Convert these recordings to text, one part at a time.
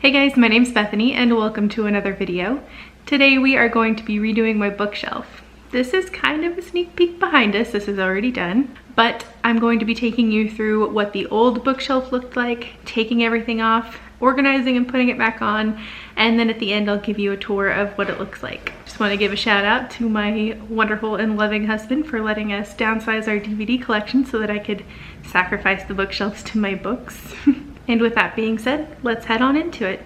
Hey guys, my name's Bethany and welcome to another video. Today we are going to be redoing my bookshelf. This is kind of a sneak peek behind us, this is already done, but I'm going to be taking you through what the old bookshelf looked like, taking everything off, organizing and putting it back on, and then at the end I'll give you a tour of what it looks like. Just want to give a shout out to my wonderful and loving husband for letting us downsize our DVD collection so that I could sacrifice the bookshelves to my books. And with that being said, let's head on into it.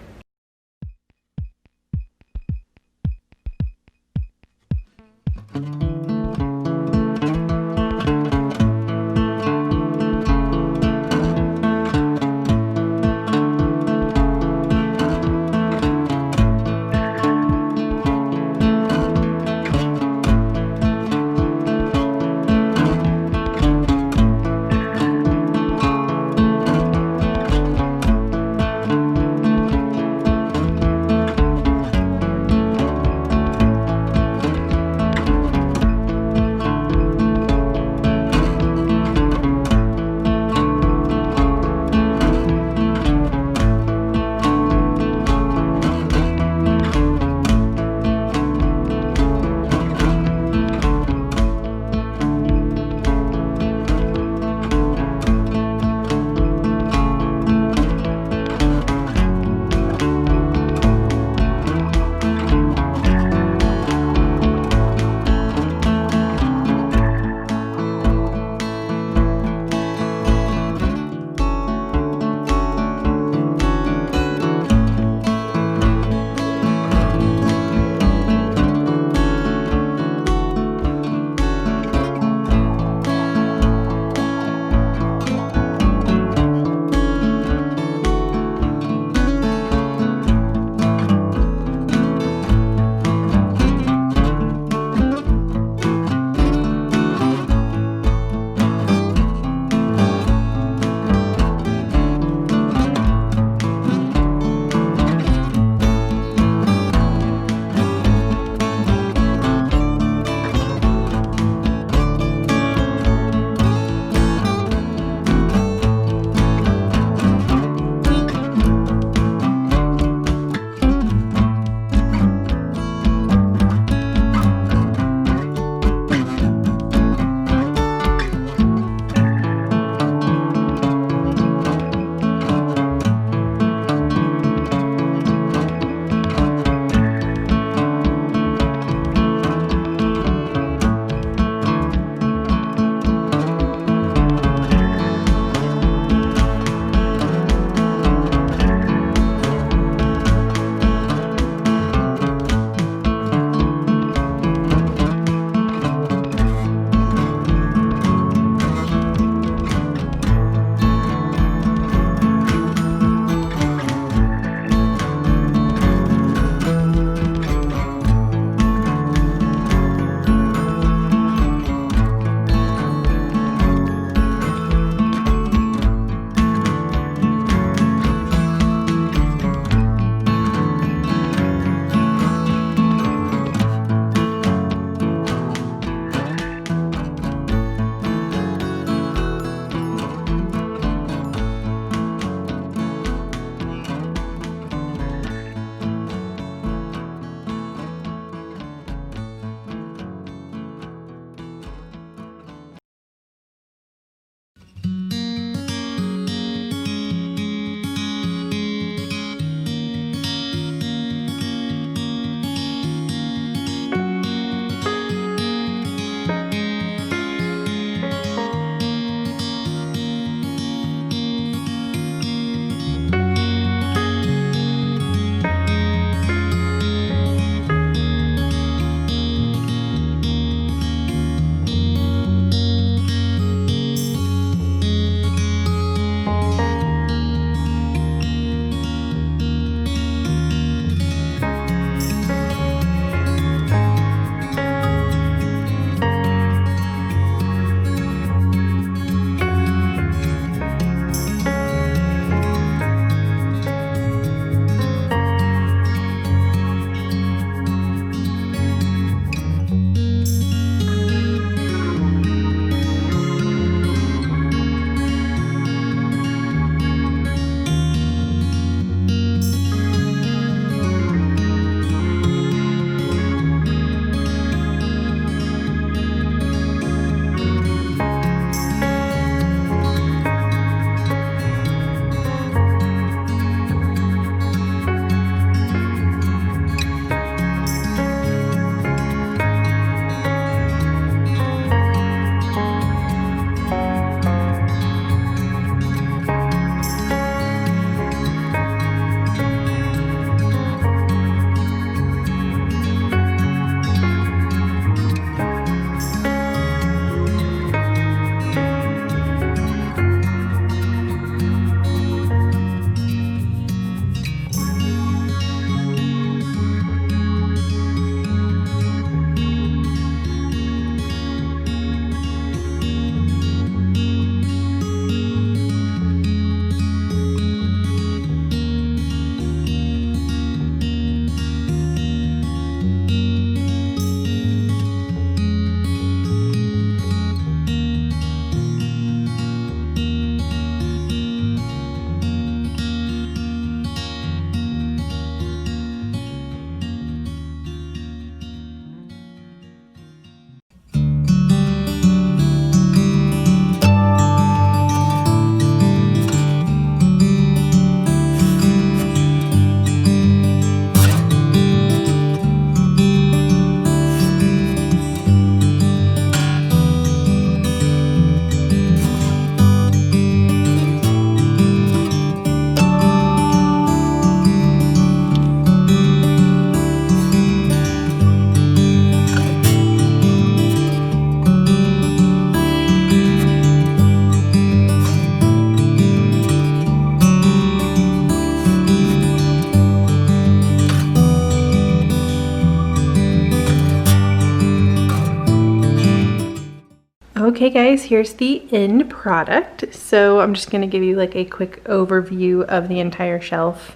Okay guys, here's the end product. So I'm just gonna give you like a quick overview of the entire shelf.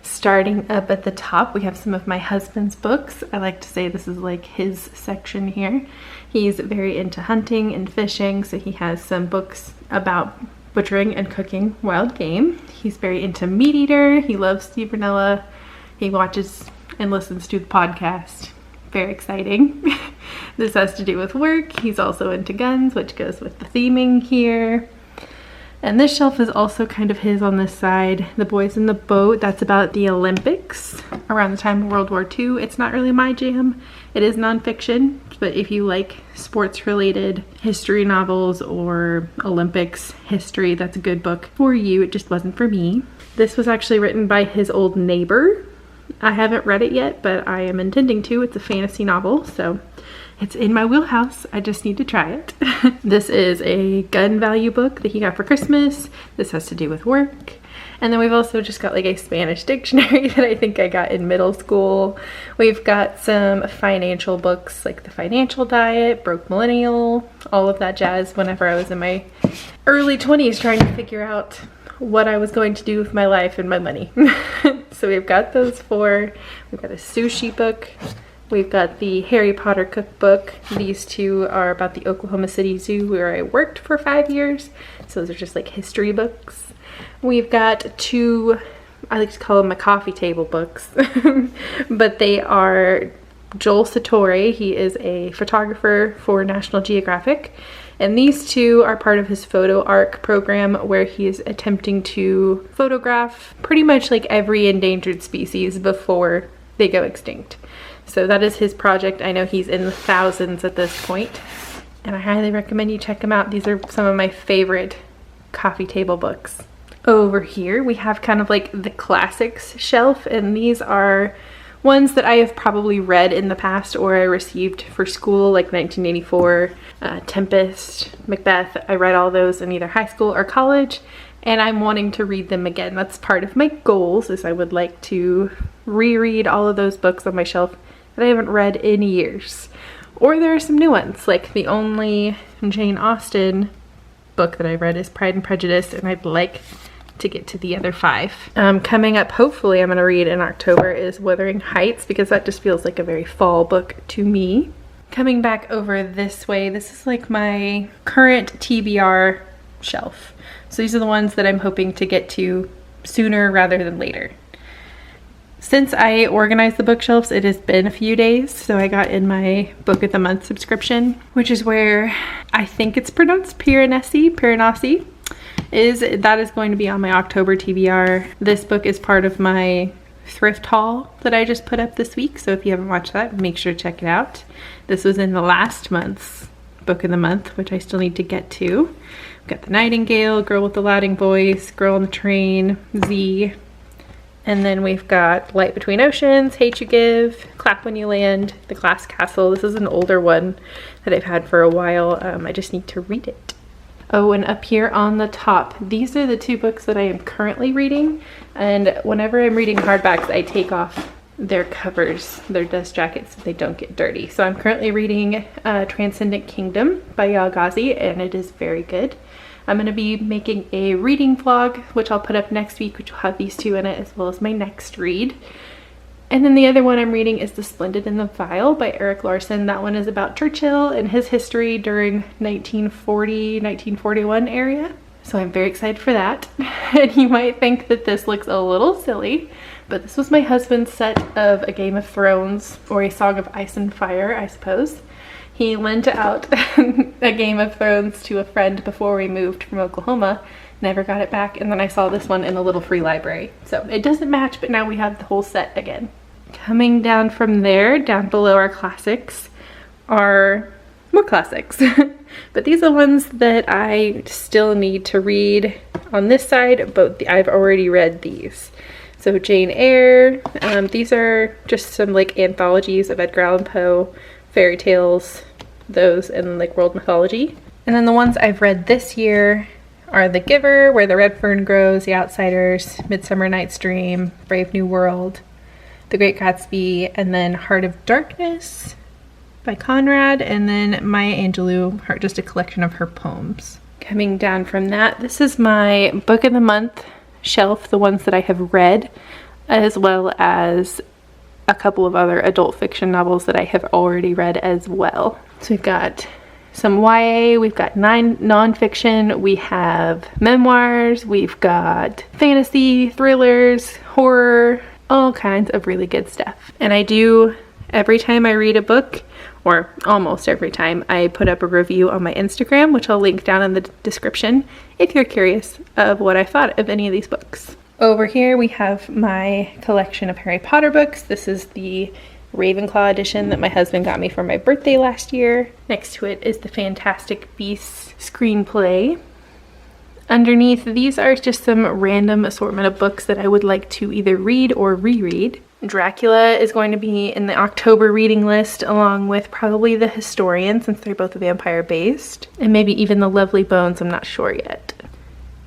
Starting up at the top, we have some of my husband's books. I like to say this is like his section here. He's very into hunting and fishing, so he has some books about butchering and cooking wild game. He's very into Meat Eater. He loves Steve Rinella. He watches and listens to the podcast. Very exciting. This has to do with work. He's also into guns, which goes with the theming here. And this shelf is also kind of his on this side. The Boys in the Boat, that's about the Olympics around the time of World War II. It's not really my jam. It is nonfiction, but if you like sports related history novels or Olympics history, that's a good book for you. It just wasn't for me. This was actually written by his old neighbor. I haven't read it yet, but I am intending to. It's a fantasy novel, so it's in my wheelhouse. I just need to try it. This is a gun value book that he got for Christmas. This has to do with work. And then we've also just got like a Spanish dictionary that I think I got in middle school. We've got some financial books like The Financial Diet, Broke Millennial, all of that jazz whenever I was in my early 20s trying to figure out what I was going to do with my life and my money. So we've got those four. We've got a sushi book. We've got the Harry Potter cookbook. These two are about the Oklahoma City Zoo where I worked for 5 years. So those are just like history books. We've got two, I like to call them my coffee table books, but they are Joel Sartore. He is a photographer for National Geographic. And these two are part of his photo arc program where he is attempting to photograph pretty much like every endangered species before they go extinct. So that is his project. I know he's in the thousands at this point, and I highly recommend you check him out. These are some of my favorite coffee table books. Over here we have kind of like the classics shelf, and these are ones that I have probably read in the past or I received for school, like 1984, Tempest, Macbeth. I read all those in either high school or college, and I'm wanting to read them again. That's part of my goals, is I would like to reread all of those books on my shelf that I haven't read in years. Or there are some new ones, like the only Jane Austen book that I read is Pride and Prejudice, and I'd like to get to the other 5. Coming up, hopefully I'm going to read in October, is Wuthering Heights, because that just feels like a very fall book to me. Coming back over this way, this is like my current TBR shelf. So these are the ones that I'm hoping to get to sooner rather than later. Since I organized the bookshelves, it has been a few days, so I got in my book of the month subscription, which is where I think it's pronounced Piranesi. That is going to be on my October TBR. This book is part of my thrift haul that I just put up this week, so if you haven't watched that, make sure to check it out. This was in the last month's book of the month, which I still need to get to. We've got The Nightingale, Girl with the Louding Voice, Girl on the Train, Z. And then we've got Light Between Oceans, Hate You Give, Clap When You Land, The Glass Castle. This is an older one that I've had for a while. I just need to read it. Oh, and up here on the top, these are the 2 books that I am currently reading. And whenever I'm reading hardbacks, I take off their covers, their dust jackets, so they don't get dirty. So I'm currently reading Transcendent Kingdom by Yaa Ghazi, and it is very good. I'm going to be making a reading vlog, which I'll put up next week, which will have these 2 in it, as well as my next read. And then the other one I'm reading is The Splendid and the Vile by Erik Larson. That one is about Churchill and his history during 1940, 1941 area. So I'm very excited for that. And you might think that this looks a little silly, but this was my husband's set of A Game of Thrones, or A Song of Ice and Fire, I suppose. He lent out A Game of Thrones to a friend before we moved from Oklahoma. Never got it back, and then I saw this one in a little free library. So it doesn't match, but now we have the whole set again. Coming down from there, down below our classics, are more classics. But these are the ones that I still need to read on this side, but I've already read these. So Jane Eyre, these are just some like anthologies of Edgar Allan Poe, fairy tales, those, and like world mythology. And then the ones I've read this year are The Giver, Where the Red Fern Grows, The Outsiders, Midsummer Night's Dream, Brave New World, The Great Gatsby, and then Heart of Darkness, by Conrad, and then Maya Angelou, just a collection of her poems. Coming down from that, this is my book of the month shelf, the ones that I have read, as well as a couple of other adult fiction novels that I have already read as well. So we've got some YA, we've got nonfiction, we have memoirs, we've got fantasy, thrillers, horror, all kinds of really good stuff. And I do, every time I read a book, or almost every time, I put up a review on my Instagram, which I'll link down in the description if you're curious of what I thought of any of these books. Over here we have my collection of Harry Potter books. This is the Ravenclaw edition that my husband got me for my birthday last year. Next to it is the Fantastic Beasts screenplay. Underneath, these are just some random assortment of books that I would like to either read or reread. Dracula is going to be in the October reading list, along with probably The Historian, since they're both vampire based, and maybe even The Lovely Bones, I'm not sure yet.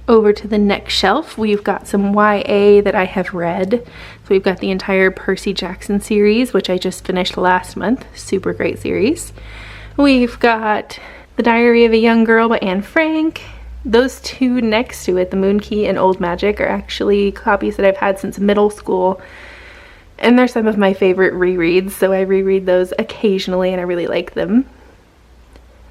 Over to the next shelf, we've got some YA that I have read. So we've got the entire Percy Jackson series, which I just finished last month. Super great series. We've got The Diary of a Young Girl by Anne Frank. Those two next to it, The Moon Key and Old Magic, are actually copies that I've had since middle school. And they're some of my favorite rereads, so I reread those occasionally and I really like them.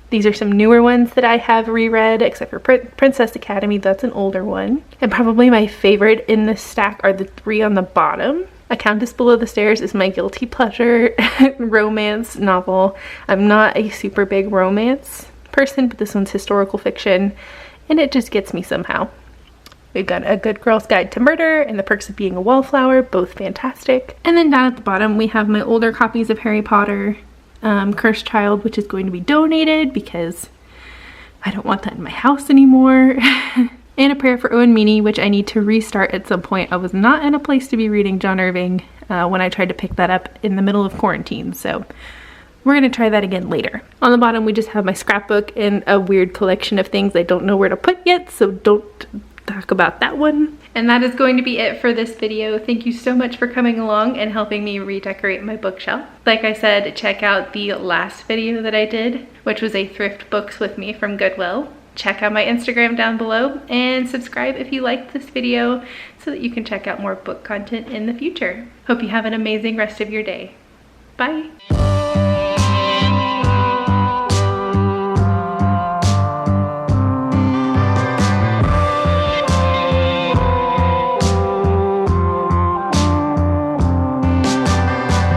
These are some newer ones that I have reread, except for Princess Academy, that's an older one. And probably my favorite in this stack are the three on the bottom. A Countess Below the Stairs is my guilty pleasure romance novel. I'm not a super big romance person, but this one's historical fiction, and it just gets me somehow. We've got A Good Girl's Guide to Murder and The Perks of Being a Wallflower, both fantastic. And then down at the bottom we have my older copies of Harry Potter, Cursed Child, which is going to be donated because I don't want that in my house anymore. And A Prayer for Owen Meany, which I need to restart at some point. I was not in a place to be reading John Irving when I tried to pick that up in the middle of quarantine, so we're going to try that again later. On the bottom we just have my scrapbook and a weird collection of things I don't know where to put yet, so don't talk about that one. And that is going to be it for this video. Thank you so much for coming along and helping me redecorate my bookshelf. Like I said, check out the last video that I did, which was a thrift books with me from Goodwill. Check out my Instagram down below and subscribe if you liked this video so that you can check out more book content in the future. Hope you have an amazing rest of your day. Bye.